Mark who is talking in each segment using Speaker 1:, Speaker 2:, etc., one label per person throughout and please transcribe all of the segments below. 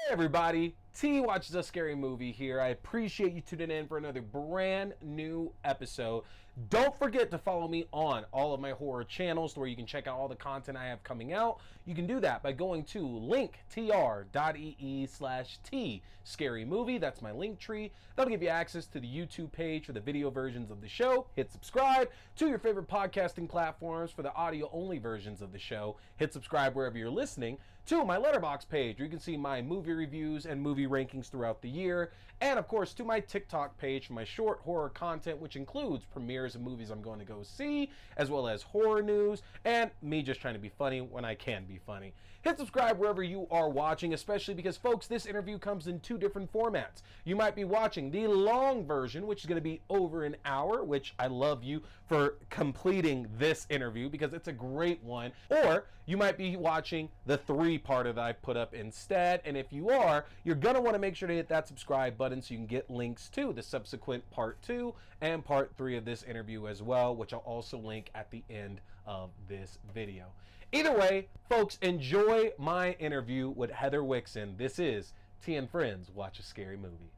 Speaker 1: Hey everybody, T watches a scary movie here. I appreciate you tuning in for another brand new episode. Don't forget to follow me on all of my horror channels where you can check out all the content I have coming out. You can do that by going to linktr.ee/T scary movie. That's my link tree. That'll give you access to the YouTube page for the video versions of the show. Hit subscribe to your favorite podcasting platforms for the audio only versions of the show. Hit subscribe wherever you're listening to my Letterboxd page where you can see my movie reviews and movie rankings throughout the year, and of course to my TikTok page for my short horror content, which includes premieres of movies I'm going to go see, as well as horror news and me just trying to be funny when I can be funny. Hit subscribe wherever you are watching, especially because, folks, this interview comes in two different formats. You might be watching the long version, which is going to be over an hour, which I love you for completing this interview because it's a great one. Or you might be watching the three-parter that I put up instead. And if you are, you're going to want to make sure to hit that subscribe button so you can get links to the subsequent part 2 and part 3 of this interview as well, which I'll also link at the end of this video. Either way, folks, enjoy my interview with Heather Wixson. This is T and Friends Watch a Scary Movie.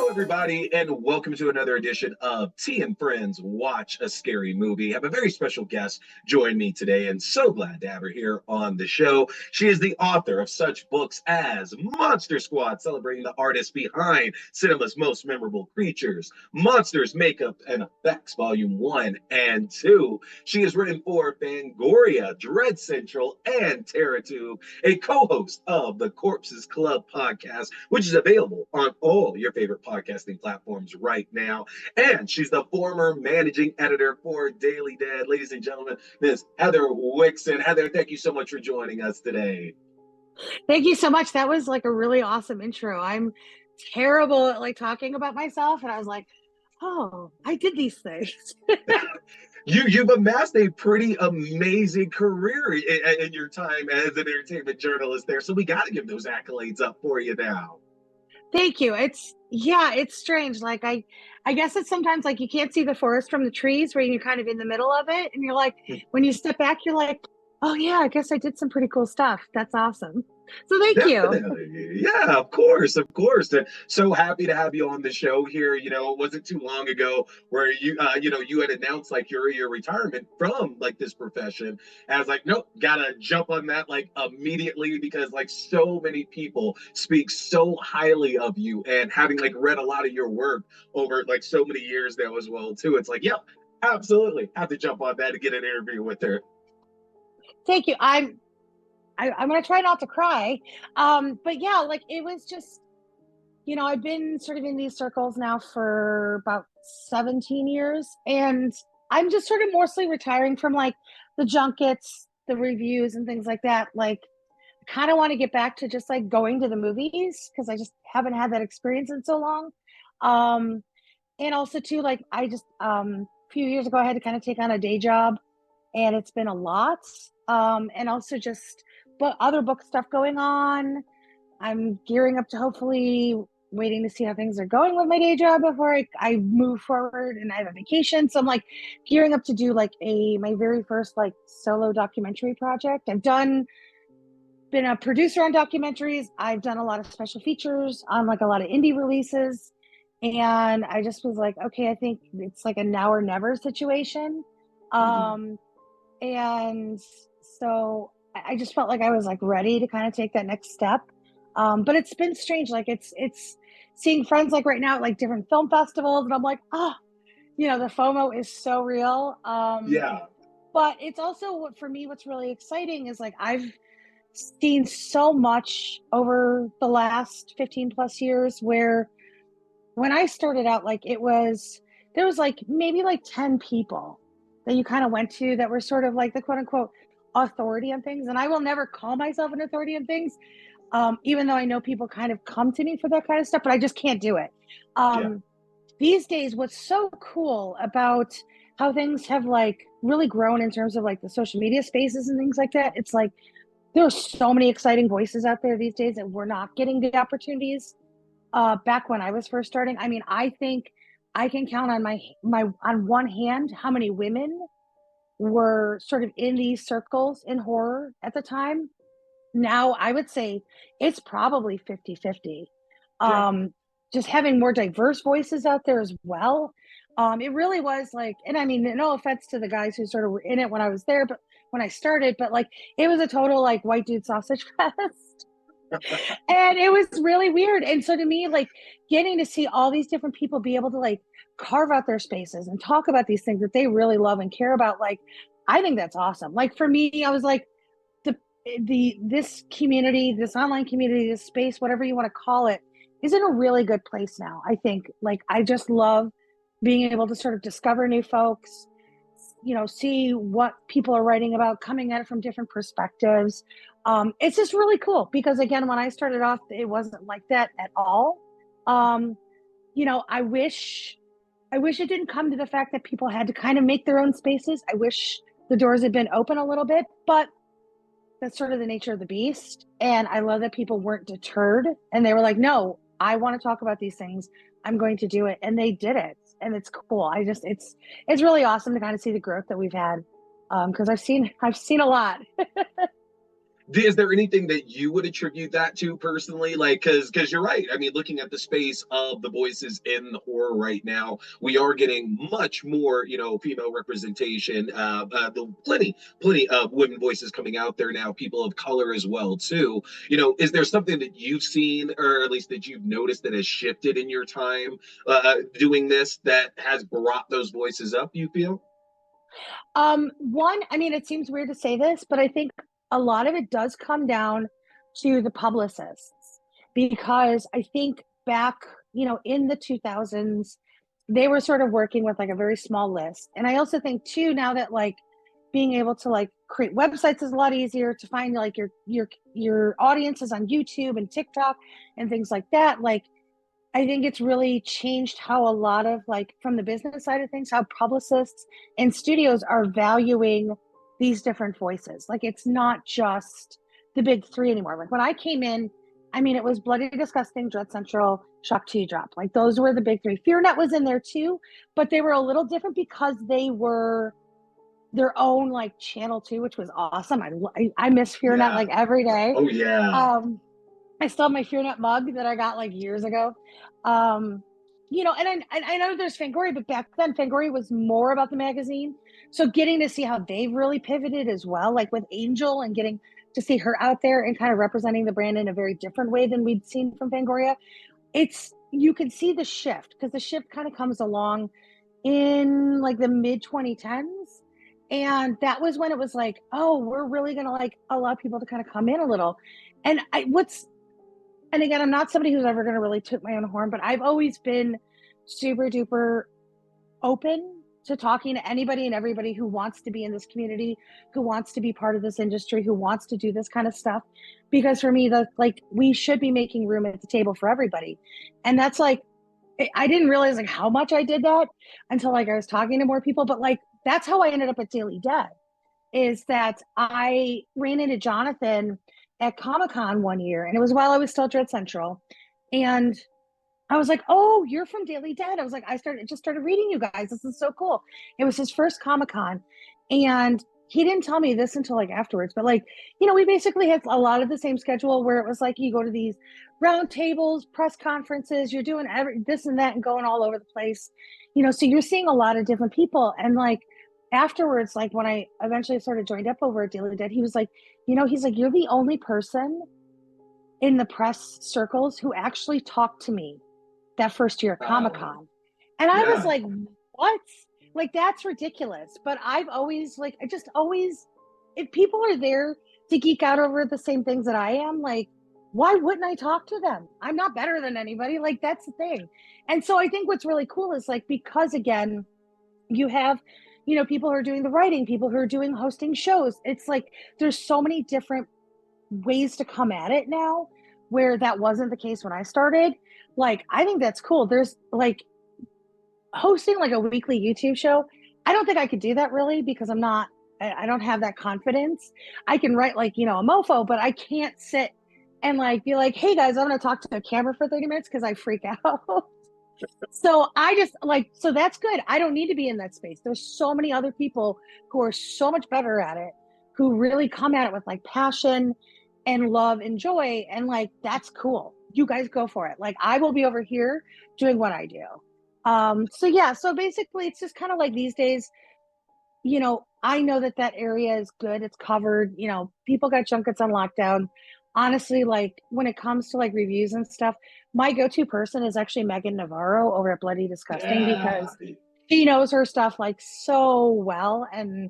Speaker 1: Everybody, and welcome to another edition of T and Friends Watch a Scary Movie. I have a very special guest join me today, and so glad to have her here on the show. She is the author of such books as Monster Squad, celebrating the artists behind cinema's most memorable creatures, Monsters, Makeup, and Effects, Volume 1 and 2. She has written for Fangoria, Dread Central, and TerraTube, a co-host of the Corpses Club podcast, which is available on all your favorite podcasting platforms right now. And she's the former managing editor for Daily Dead. Ladies and gentlemen, Ms. Heather Wixson. Heather, thank you so much for joining us today.
Speaker 2: Thank you so much. That was like a really awesome intro. I'm terrible at like talking about myself, and I was like, oh, I did these things.
Speaker 1: You've amassed a pretty amazing career in your time as an entertainment journalist there, so we got to give those accolades up for you now.
Speaker 2: Thank you. It's strange. Like I guess it's sometimes like you can't see the forest from the trees where you're kind of in the middle of it, and you're like, when you step back, you're like, oh yeah, I guess I did some pretty cool stuff. That's awesome. So thank you.
Speaker 1: Yeah, of course. And so happy to have you on the show here. You know, it wasn't too long ago where you had announced like your retirement from like this profession. And I was like, nope, gotta jump on that like immediately because like so many people speak so highly of you, and having like read a lot of your work over like so many years now as well too. It's like, yep, absolutely have to jump on that to get an interview with her.
Speaker 2: Thank you. I'm gonna try not to cry. But yeah, like it was just, I've been sort of in these circles now for about 17 years, and I'm just sort of mostly retiring from like the junkets, the reviews, and things like that. Like, I kind of want to get back to just like going to the movies because I just haven't had that experience in so long. And also too, like I just a few years ago I had to kind of take on a day job, and it's been a lot. And also just other book stuff going on. I'm gearing up to hopefully waiting to see how things are going with my day job before I move forward and I have a vacation. So I'm like gearing up to do like my very first like solo documentary project. Been a producer on documentaries. I've done a lot of special features on like a lot of indie releases. And I just was like, okay, I think it's like a now or never situation. And so I just felt like I was like ready to kind of take that next step. But it's been strange. Like it's seeing friends like right now at like different film festivals, and I'm like, the FOMO is so real.
Speaker 1: Yeah.
Speaker 2: But it's also for me, what's really exciting is like I've seen so much over the last 15 plus years where when I started out, like there was like maybe like 10 people that you kind of went to that were sort of like the quote unquote authority on things. And I will never call myself an authority on things, even though I know people kind of come to me for that kind of stuff, but I just can't do it. these days, what's so cool about how things have like really grown in terms of like the social media spaces and things like that, it's like there are so many exciting voices out there these days, and we're not getting the opportunities back when I was first starting. I mean, I think I can count on my on one hand how many women were sort of in these circles in horror at the time. Now I would say it's probably 50-50.
Speaker 3: Yeah.
Speaker 2: Just having more diverse voices out there as well. It really was like, and I mean, no offense to the guys who sort of were in it when I was there, but when I started, but like it was a total like white dude sausage fest. And it was really weird. And so to me, like getting to see all these different people be able to like carve out their spaces and talk about these things that they really love and care about, like I think that's awesome. Like for me, I was like, this community, this online community, this space, whatever you want to call it, is in a really good place now. I think like I just love being able to sort of discover new folks, see what people are writing about, coming at it from different perspectives. It's just really cool because again, when I started off, it wasn't like that at all. I wish it didn't come to the fact that people had to kind of make their own spaces. I wish the doors had been open a little bit, but that's sort of the nature of the beast. And I love that people weren't deterred and they were like, no, I want to talk about these things. I'm going to do it. And they did it. And it's cool. It's really awesome to kind of see the growth that we've had. Cause I've seen a lot.
Speaker 3: Is there anything that you would attribute that to personally? Like, because you're right. I mean, looking at the space of the voices in the horror right now, we are getting much more, female representation. Plenty of women voices coming out there now. People of color as well too. Is there something that you've seen, or at least that you've noticed, that has shifted in your time doing this that has brought those voices up? You feel?
Speaker 2: One, I mean, it seems weird to say this, but I think a lot of it does come down to the publicists because I think back, in the 2000s, they were sort of working with like a very small list. And I also think too, now that like being able to like create websites is a lot easier to find like your audiences on YouTube and TikTok and things like that. Like I think it's really changed how a lot of like from the business side of things, how publicists and studios are valuing these different voices. Like it's not just the big three anymore. Like when I came in, I mean, it was Bloody Disgusting, Dread Central, Shock to You Drop. Like those were the big three. FearNet was in there too, but they were a little different because they were their own like channel too, which was awesome. I miss FearNet like every day.
Speaker 3: Oh yeah.
Speaker 2: I still have my FearNet mug that I got like years ago. And I know there's Fangoria, but back then Fangoria was more about the magazine. So getting to see how they've really pivoted as well, like with Angel and getting to see her out there and kind of representing the brand in a very different way than we'd seen from Fangoria. You can see the shift because the shift kind of comes along in like the mid 2010s. And that was when it was like, oh, we're really going to like allow people to kind of come in a little. And again, I'm not somebody who's ever going to really toot my own horn, but I've always been super duper open to talking to anybody and everybody who wants to be in this community, who wants to be part of this industry, who wants to do this kind of stuff. Because for me, we should be making room at the table for everybody. And that's like, I didn't realize like how much I did that until like I was talking to more people, but like, that's how I ended up at Daily Dead, is that I ran into Jonathan at Comic-Con one year, and it was while I was still at Dread Central. And I was like, oh, you're from Daily Dead. I was like, I started reading you guys. This is so cool. It was his first Comic-Con. And he didn't tell me this until like afterwards, but like, we basically had a lot of the same schedule where it was like, you go to these round tables, press conferences, you're doing this and that and going all over the place, so you're seeing a lot of different people. And like afterwards, like when I eventually sort of joined up over at Daily Dead, he was like, he's like, you're the only person in the press circles who actually talked to me that first year at Comic-Con. And I was like, what? Like, that's ridiculous. But I've always like, if people are there to geek out over the same things that I am, like, why wouldn't I talk to them? I'm not better than anybody. Like, that's the thing. And so I think what's really cool is like, because again, you have, people who are doing the writing, people who are doing hosting shows. It's like, there's so many different ways to come at it now where that wasn't the case when I started. Like, I think that's cool. There's like, hosting like a weekly YouTube show, I don't think I could do that really because I don't have that confidence. I can write like, a mofo, but I can't sit and like be like, hey guys, I'm going to talk to a camera for 30 minutes because I freak out. So I just like, so that's good. I don't need to be in that space. There's so many other people who are so much better at it, who really come at it with like passion and love and joy. And like, that's cool. You guys go for it. Like, I will be over here doing what I do. So yeah, so basically it's just kind of like these days, I know that area is good. It's covered. People got junkets on lockdown. Honestly, like when it comes to like reviews and stuff, my go-to person is actually Megan Navarro over at Bloody Disgusting
Speaker 3: Yeah.
Speaker 2: because she knows her stuff like so well. And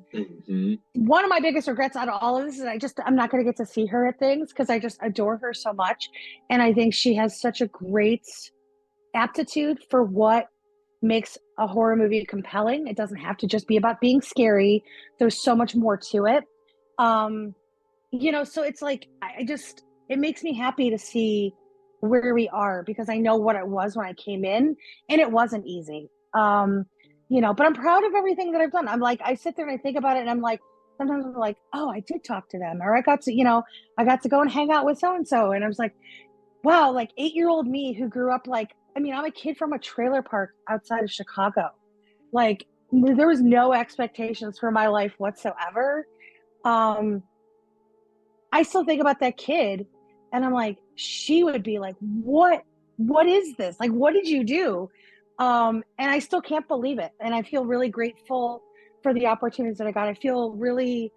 Speaker 2: one of my biggest regrets out of all of this is I'm not going to get to see her at things because I just adore her so much. And I think she has such a great aptitude for what makes a horror movie compelling. It doesn't have to just be about being scary. There's so much more to it. So it's like it makes me happy to see where we are because I know what it was when I came in and it wasn't easy. But I'm proud of everything that I've done. I'm like, I sit there and I think about it and I'm like, sometimes I'm like, oh, I did talk to them, or I got to go and hang out with so and so. And I was like, wow, like 8-year-old me who grew up like, I'm a kid from a trailer park outside of Chicago. Like, there was no expectations for my life whatsoever. I still think about that kid and I'm like, she would be like, what is this? Like, what did you do? And I still can't believe it. And I feel really grateful for the opportunities that I got. I feel really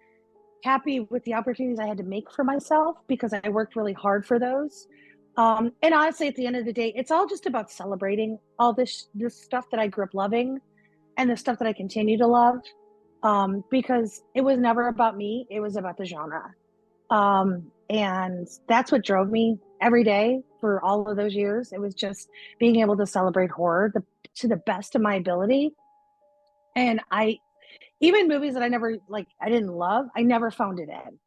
Speaker 2: happy with the opportunities I had to make for myself because I worked really hard for those. And honestly, at the end of the day, it's all just about celebrating all this stuff that I grew up loving and the stuff that I continue to love. Because it was never about me. It was about the genre. And that's what drove me every day for all of those years. It was just being able to celebrate horror to the best of my ability. And even movies that I didn't love, I never phoned it in.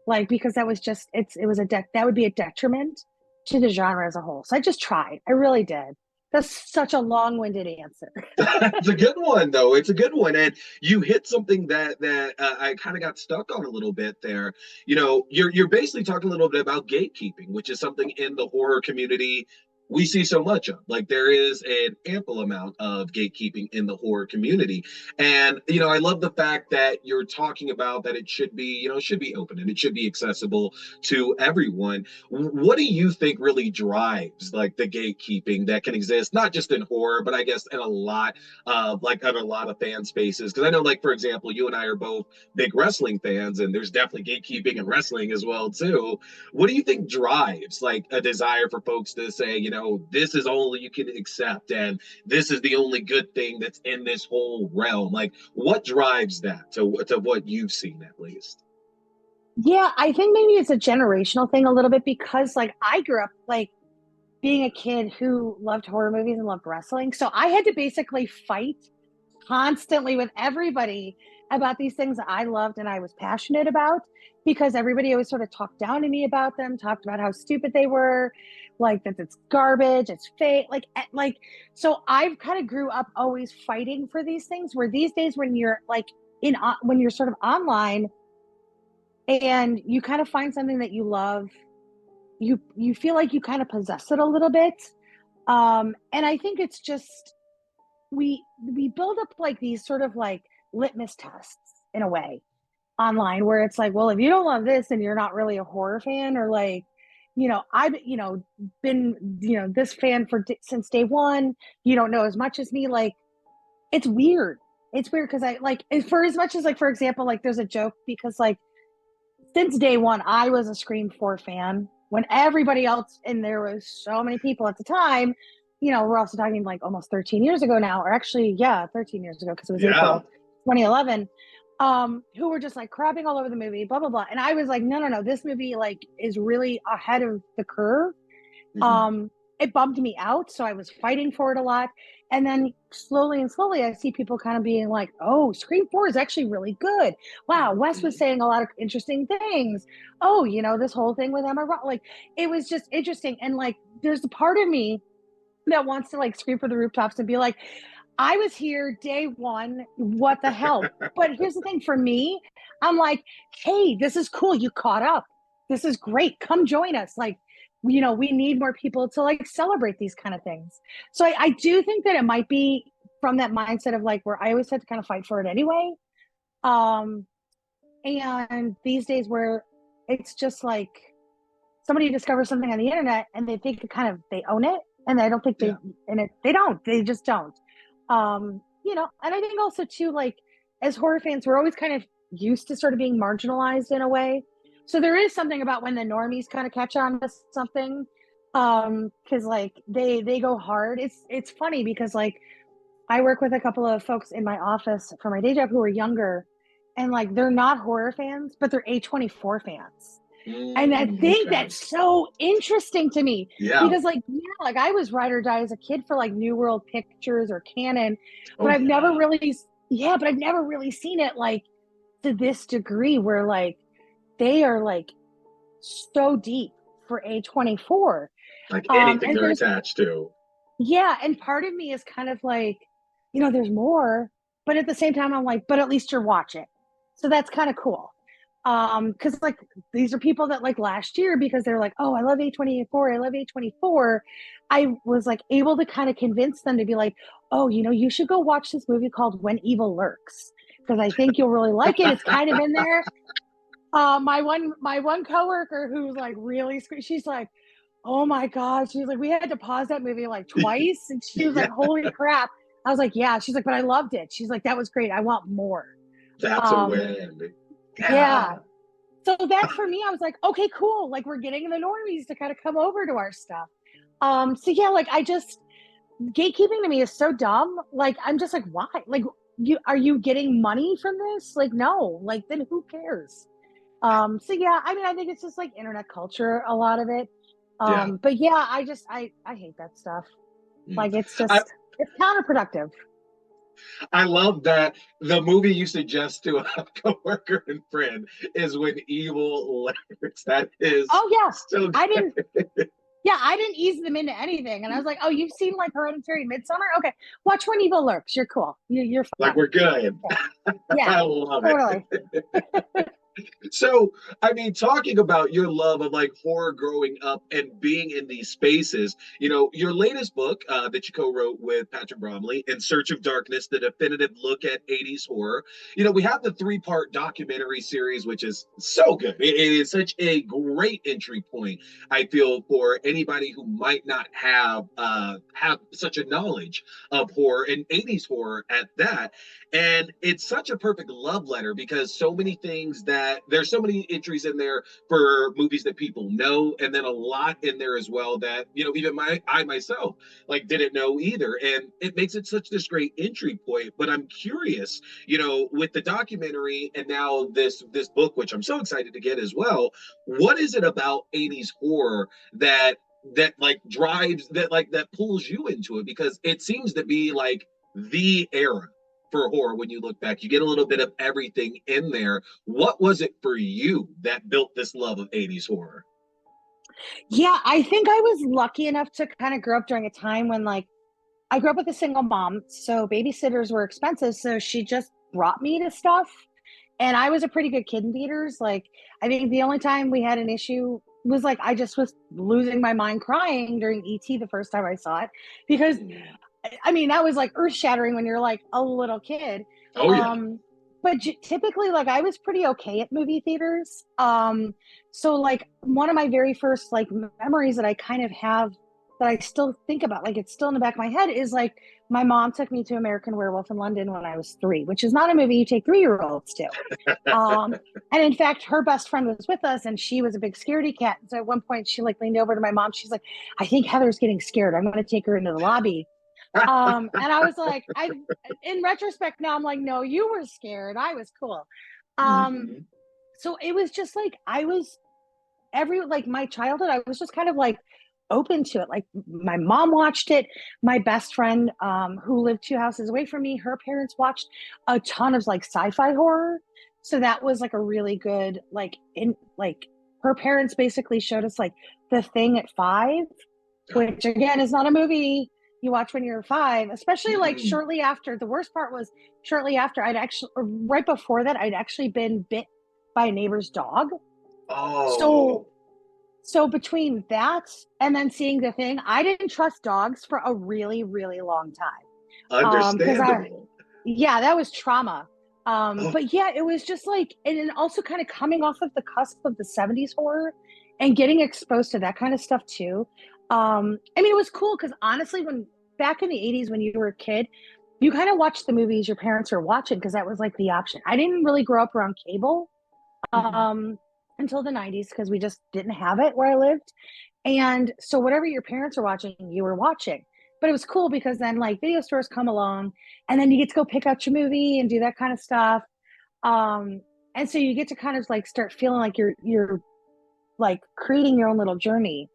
Speaker 2: Like, because that was just, that would be a detriment to the genre as a whole. So I just tried. I really did. That's such a long-winded answer.
Speaker 3: It's a good one, though. It's a good one, and you hit something that I kind of got stuck on a little bit there. You're basically talking a little bit about gatekeeping, which is something in the horror community we see so much of. Like, there is an ample amount of gatekeeping in the horror community, and I love the fact that you're talking about that it should be open and it should be accessible to everyone. What do you think really drives like the gatekeeping that can exist, not just in horror, but I guess in a lot of fan spaces? Because I know, like, for example, you and I are both big wrestling fans, and there's definitely gatekeeping in wrestling as well too. What do you think drives like a desire for folks to say, this is all you can accept, and this is the only good thing that's in this whole realm? Like, what drives that to what you've seen at least?
Speaker 2: Yeah, I think maybe it's a generational thing a little bit because like I grew up like being a kid who loved horror movies and loved wrestling. So I had to basically fight constantly with everybody about these things that I loved and I was passionate about because everybody always sort of talked down to me about them, talked about how stupid they were, like that it's garbage, it's fake, like so I've kind of grew up always fighting for these things where these days when you're like when you're sort of online and you kind of find something that you love, you feel like you kind of possess it a little bit. And I think it's just we build up like these sort of like litmus tests in a way online where it's like, well, if you don't love this then you're not really a horror fan, or like, I've been this fan since day one, you don't know as much as me. Like, it's weird. It's weird because I like, for as much as like, for example, like there's a joke because like since day one, I was a Scream 4 fan when everybody else, and there was so many people at the time, we're also talking like almost 13 years ago now, or actually, yeah, 13 years ago, because it was April 2011, who were just like crapping all over the movie, blah, blah, blah. And I was like, no, this movie like is really ahead of the curve. It bummed me out. So I was fighting for it a lot. And then slowly I see people kind of being like, oh, Scream 4 is actually really good. Wow, Wes was saying a lot of interesting things. Oh, this whole thing with Emma Ross, like, it was just interesting. And like, there's a part of me that wants to like scream for the rooftops and be like, I was here day one. What the hell? But here's the thing for me, I'm like, hey, this is cool. You caught up. This is great. Come join us. Like, you know, we need more people to like celebrate these kind of things. So I do think that it might be from that mindset of like where I always had to kind of fight for it anyway. Um, and these days where it's just like somebody discovers something on the internet and they think it kind of they own it, and I don't think they and it they don't. They just don't. You know, and I think also too, like as horror fans, we're always kind of used to sort of being marginalized in a way. So there is something about when the normies kind of catch on to something, because like they go hard. It's funny because like I work with a couple of folks in my office for my day job who are younger, and like they're not horror fans, but they're A24 fans. And I think that's so interesting to me because like, yeah, like I was ride or die as a kid for like New World Pictures or Canon, but I've never really, but I've never really seen it like to this degree where like they are like so deep for A24.
Speaker 3: Like anything they're attached to.
Speaker 2: Yeah. And part of me is kind of like, you know, there's more, but at the same time, I'm like, but at least you're watching. So that's kind of cool. Because like these are people that like last year, because they're like, oh, I love A24, I love A24. I was like able to kind of convince them to be like, oh, you know, you should go watch this movie called When Evil Lurks, because I think you'll really like it. It's kind of in there. My one coworker who's like really, she's like, oh my God. She's like, we had to pause that movie like twice. And she was like, holy crap. I was like, yeah. She's like, but I loved it. She's like, that was great. I want more.
Speaker 3: That's a win.
Speaker 2: Yeah. So that for me, I was like, okay, cool. Like we're getting the normies to kind of come over to our stuff. So yeah, like gatekeeping to me is so dumb. Like, I'm just like, why? Like are you getting money from this? Like, no, like then who cares? So yeah, I mean, I think it's just like internet culture, a lot of it. But yeah, I hate that stuff. Like it's it's counterproductive.
Speaker 3: I love that the movie you suggest to a coworker and friend is When Evil Lurks. That is so good.
Speaker 2: I didn't ease them into anything. And I was like, oh, you've seen like Hereditary and Midsummer? Okay, watch When Evil Lurks. You're cool. You're fine.
Speaker 3: Like we're good.
Speaker 2: Yeah,
Speaker 3: I love
Speaker 2: totally.
Speaker 3: it. So, I mean, talking about your love of like horror growing up and being in these spaces, you know, your latest book that you co-wrote with Patrick Bromley, In Search of Darkness, the definitive look at 80s horror. You know, we have the 3-part documentary series, which is so good. It is such a great entry point, I feel, for anybody who might not have such a knowledge of horror and 80s horror at that. And it's such a perfect love letter because so many things that there's so many entries in there for movies that people know, and then a lot in there as well that, you know, even I myself like didn't know either. And it makes it such this great entry point. But I'm curious, you know, with the documentary and now this book, which I'm so excited to get as well, what is it about 80s horror that like drives that pulls you into it? Because it seems to be like the era for horror. When you look back, you get a little bit of everything in there. What was it for you that built this love of 80s horror?
Speaker 2: Yeah, I think I was lucky enough to kind of grow up during a time when like I grew up with a single mom, so babysitters were expensive, so she just brought me to stuff, and I was a pretty good kid in theaters. Like I think the only time we had an issue was like I just was losing my mind crying during ET the first time I saw it, because I mean, that was like earth shattering when you're like a little kid.
Speaker 3: Oh, yeah.
Speaker 2: But typically, like I was pretty okay at movie theaters. So like one of my very first like memories that I kind of have that I still think about, like it's still in the back of my head, is like my mom took me to American Werewolf in London when I was 3, which is not a movie you take 3-year-olds to. And in fact, her best friend was with us, and she was a big scaredy cat. So at one point, she like leaned over to my mom. She's like, "I think Heather's getting scared. I'm going to take her into the lobby." And I was like, in retrospect now, I'm like, no, you were scared. I was cool. So it was just like, I was like my childhood, I was just kind of like open to it. Like my mom watched it. My best friend, who lived 2 houses away from me, her parents watched a ton of like sci-fi horror. So that was like a really good, like her parents basically showed us like The Thing at 5, which again is not a movie you watch when you're 5, especially like
Speaker 3: Mhm.
Speaker 2: shortly after. The worst part was shortly after I'd actually, or right before that, I'd actually been bit by a neighbor's dog.
Speaker 3: Oh,
Speaker 2: So between that and then seeing The Thing, I didn't trust dogs for a really, really long time. Because
Speaker 3: understandable.
Speaker 2: yeah, that was trauma.
Speaker 3: Oh,
Speaker 2: But yeah, it was just like, and then also kind of coming off of the cusp of the 70s horror and getting exposed to that kind of stuff too. I mean, it was cool because honestly, when back in the 80s, when you were a kid, you kind of watched the movies your parents were watching because that was like the option. I didn't really grow up around cable
Speaker 3: mhm.
Speaker 2: um, until the 90s because we just didn't have it where I lived. And so whatever your parents were watching, you were watching. But it was cool because then like video stores come along and then you get to go pick out your movie and do that kind of stuff. Um, and so you get to kind of like start feeling like you're like creating your own little journey.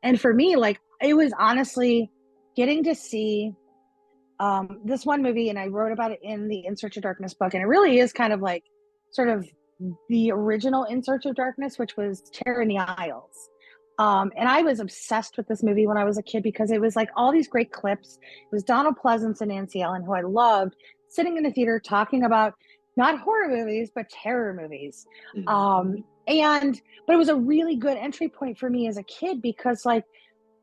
Speaker 2: And for me, like it was honestly getting to see this one movie, and I wrote about it in the In Search of Darkness book, and it really is kind of like sort of the original In Search of Darkness, which was Terror in the Isles. And I was obsessed with this movie when I was a kid because it was like all these great clips. It was Donald Pleasance and Nancy Ellen, who I loved, sitting in the theater talking about not horror movies, but terror movies.
Speaker 3: Mhm.
Speaker 2: And but it was a really good entry point for me as a kid because like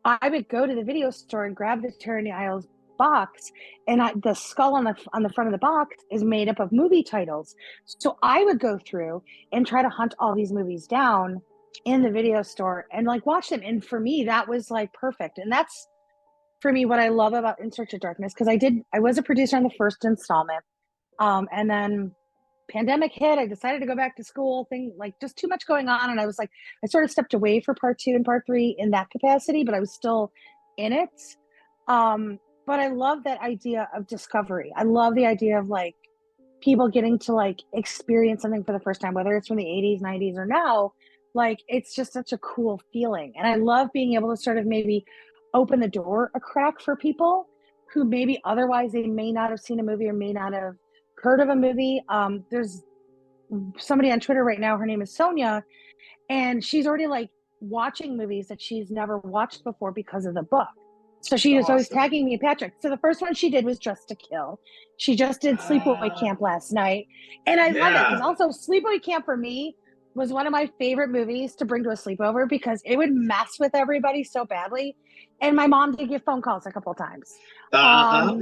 Speaker 2: I would go to the video store and grab the Terror in the Isles box, and the skull on the front of the box is made up of movie titles. So I would go through and try to hunt all these movies down in the video store and like watch them. And for me, that was like perfect. And that's for me what I love about In Search of Darkness because I was a producer on the first installment, and then pandemic hit. I decided to go back to school. Thing like just too much going on, and I was like, I sort of stepped away for part 2 and part 3 in that capacity, but I was still in it. But I love that idea of discovery. I love the idea of like people getting to like experience something for the first time, whether it's from the 80s, 90s, or now. Like it's just such a cool feeling, and I love being able to sort of maybe open the door a crack for people who maybe otherwise they may not have seen a movie or may not have heard of a movie. There's somebody on Twitter right now, her name is Sonia, and she's already like watching movies that she's never watched before because of the book. So she is always
Speaker 3: Awesome.
Speaker 2: tagging me and Patrick. So the first one she did was Just to Kill. She just did Sleepaway
Speaker 3: Ah,
Speaker 2: Camp last night. And I love it because
Speaker 3: yeah.
Speaker 2: also Sleepaway Camp for me was one of my favorite movies to bring to a sleepover because it would mess with everybody so badly. And my mom did get phone calls a couple times.
Speaker 3: Uh-huh.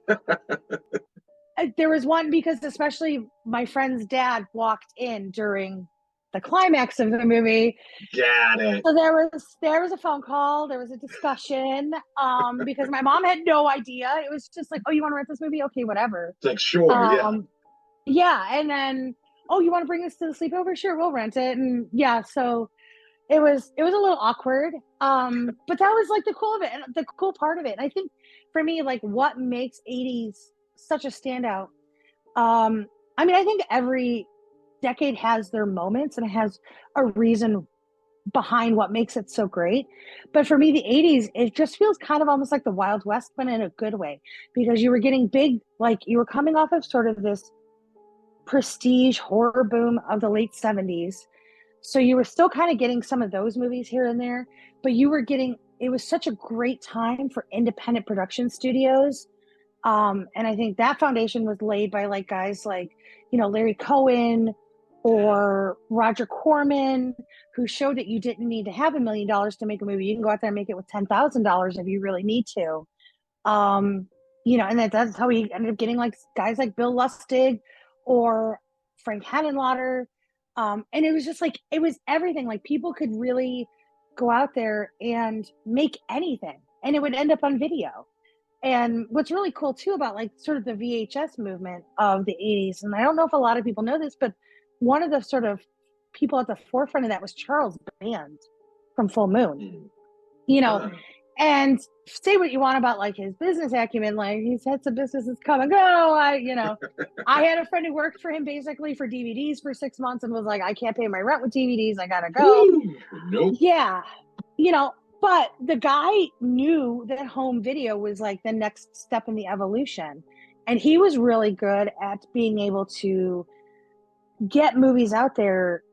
Speaker 2: Um, there was one because especially my friend's dad walked in during the climax of the movie,
Speaker 3: Got it.
Speaker 2: so there was a phone call, there was a discussion, because my mom had no idea. It was just like, oh, you want to rent this movie, okay, whatever.
Speaker 3: It's like, sure, yeah.
Speaker 2: um yeah, and then, oh, you want to bring this to the sleepover, sure, we'll rent it. And yeah, so it was a little awkward, but that was like the cool of it and the cool part of it. And I think for me, like what makes 80s such a standout, um I mean, I think every decade has their moments and it has a reason behind what makes it so great. But for me, the 80s, it just feels kind of almost like the Wild West, but in a good way, because you were getting big, like you were coming off of sort of this prestige horror boom of the late 70s. So you were still kind of getting some of those movies here and there, but you were getting, it was such a great time for independent production studios. And I think that foundation was laid by like guys like, Larry Cohen or Roger Corman, who showed that you didn't need to have $1 million to make a movie. You can go out there and make it with $10,000 if you really need to. Um, and that's how we ended up getting like guys like Bill Lustig or Frank Henenlotter. And it was just like, it was everything. Like people could really go out there and make anything and it would end up on video. And what's really cool too about like sort of the VHS movement of the 80s, and I don't know if a lot of people know this, but one of the sort of people at the forefront of that was Charles Band from Full Moon.
Speaker 3: Mm.
Speaker 2: You know,
Speaker 3: Uh,
Speaker 2: and say what you want about like his business acumen, like he's had some businesses come and go. I had a friend who worked for him basically for DVDs for 6 months and was like, I can't pay my rent with DVDs, I gotta go.
Speaker 3: woo, nope.
Speaker 2: Yeah, you know, but the guy knew that home video was like the next step in the evolution. And he was really good at being able to get movies out there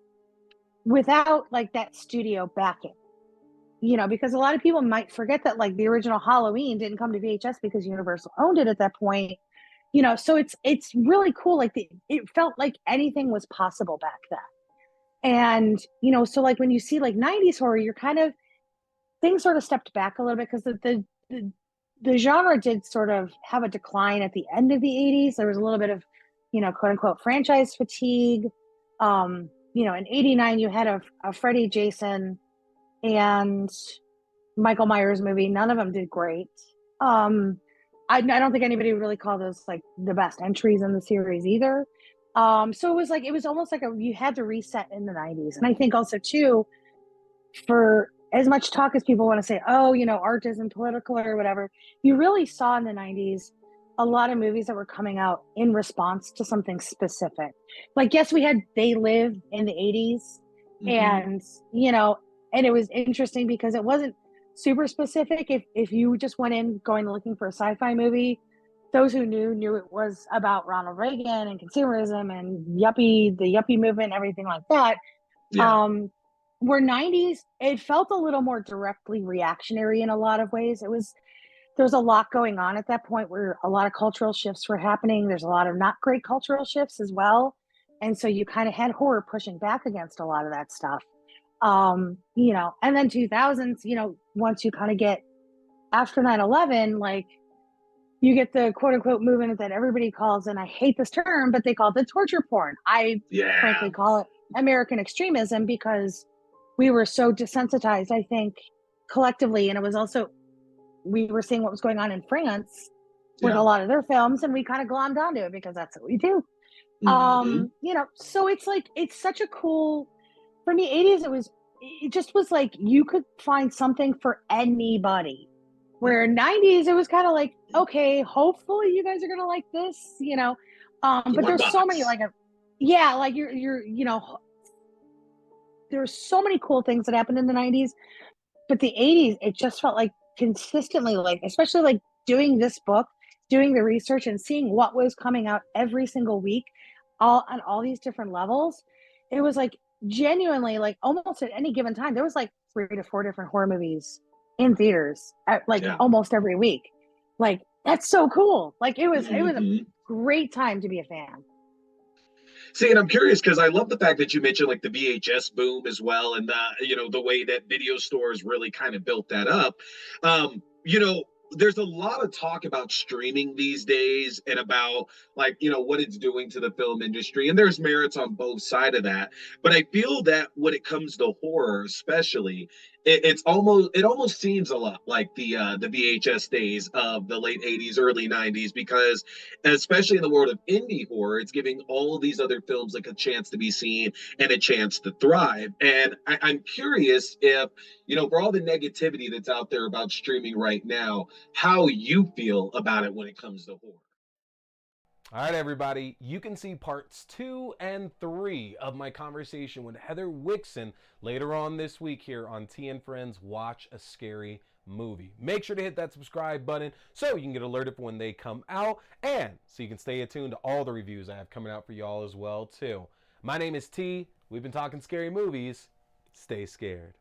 Speaker 2: without like that studio backing. because a lot of people might forget that like the original Halloween didn't come to VHS because Universal owned it at that point. So it's really cool. Like it felt like anything was possible back then. And, so like when you see like 90s horror, you're kind of, things sort of stepped back a little bit because the genre did sort of have a decline at the end of the 80s. There was a little bit of, quote unquote franchise fatigue. In 89, you had a Freddy, Jason, and Michael Myers movie. None of them did great. I don't think anybody would really call those like the best entries in the series either. So it was almost like you had to reset in the 90s. And I think also too, for as much talk as people want to say, oh, art isn't political or whatever, you really saw in the 90s a lot of movies that were coming out in response to something specific. Like, yes, we had They Live in the 80s. And, and it was interesting because it wasn't super specific. If you just went in going looking for a sci-fi movie, those who knew it was about Ronald Reagan and consumerism and the yuppie movement, everything like that.
Speaker 3: Yeah.
Speaker 2: Where 90s, it felt a little more directly reactionary in a lot of ways. There was a lot going on at that point where a lot of cultural shifts were happening. There's a lot of not great cultural shifts as well. And so you kind of had horror pushing back against a lot of that stuff. And then 2000s, once you kind of get after 9/11, like you get the quote unquote movement that everybody calls, and I hate this term, but they call it the torture porn. I frankly call it American extremism because we were so desensitized, I think, collectively. And it was also, we were seeing what was going on in France with a lot of their films, and we kind of glommed onto it because that's what we do. So it's like, it's such a cool, for me, 80s, it just was like, you could find something for anybody. Where 90s, it was kind of like, okay, hopefully you guys are going to like this, but there's so many like, there's so many cool things that happened in the 90s, but the 80s, it just felt like consistently, like, especially like doing this book, doing the research and seeing what was coming out every single week, all on all these different levels. It was like genuinely, like almost at any given time, there was like 3 to 4 different horror movies in theaters at almost every week. Like, that's so cool. Like it was a great time to be a fan.
Speaker 3: See, and I'm curious because I love the fact that you mentioned like the VHS boom as well, and the way that video stores really kind of built that up. There's a lot of talk about streaming these days and about like what it's doing to the film industry, and there's merits on both sides of that. But I feel that when it comes to horror, especially, it almost seems a lot like the VHS days of the late 80s, early 90s, because especially in the world of indie horror, it's giving all of these other films like a chance to be seen and a chance to thrive. And I'm curious if, for all the negativity that's out there about streaming right now, how you feel about it when it comes to horror.
Speaker 1: All right, everybody, you can see parts 2 and 3 of my conversation with Heather Wixson later on this week here on T and Friends Watch a Scary Movie. Make sure to hit that subscribe button so you can get alerted for when they come out, and so you can stay attuned to all the reviews I have coming out for y'all as well, too. My name is T. We've been talking scary movies. Stay scared.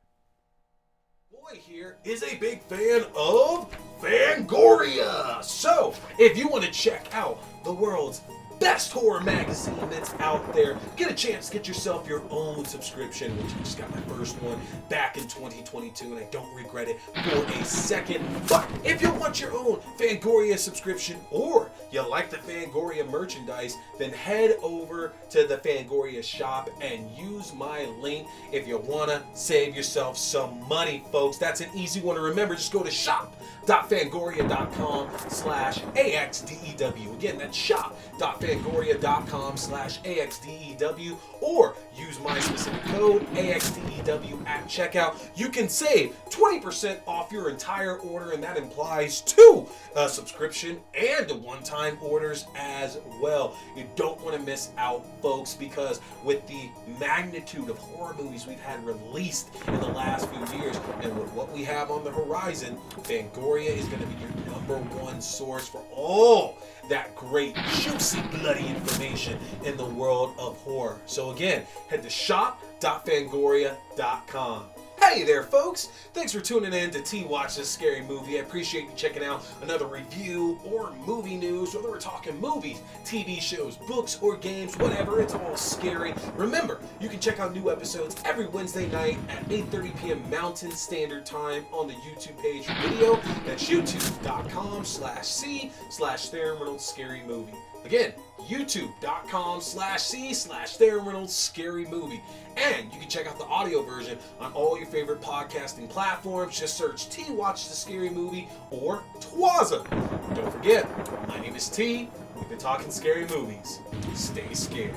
Speaker 1: Boy here is a big fan of Fangoria. So, if you want to check out the world's best horror magazine that's out there, get a chance to get yourself your own subscription, which I just got my first one back in 2022, and I don't regret it for a second. But if you want your own Fangoria subscription, or you like the Fangoria merchandise, then head over to the Fangoria shop and use my link if you want to save yourself some money, folks. That's an easy one to remember. Just go to shop.fangoria.com/AXDEW. Again, that's shop.fangoria.com/AXDEW, or use my specific code AXDEW at checkout. You can save 20% off your entire order, and that implies 2 subscription and one-time orders as well. You don't want to miss out, folks, because with the magnitude of horror movies we've had released in the last few years, and with what we have on the horizon, Fangoria is going to be your #1 source for all that great, juicy, bloody information in the world of horror. So again, head to shop.fangoria.com. Hey there, folks! Thanks for tuning in to T Watch This Scary Movie. I appreciate you checking out another review or movie news, whether we're talking movies, TV shows, books, or games, whatever, it's all scary. Remember, you can check out new episodes every Wednesday night at 8:30 p.m. Mountain Standard Time on the YouTube page for video. That's youtube.com/C/Theron Reynolds Scary Movie. Again, youtube.com/C/Theron Reynolds Scary Movie. And you can check out the audio version on all your favorite podcasting platforms. Just search T Watch the Scary Movie or TWASM. Don't forget, my name is T. We've been talking scary movies. Stay scared.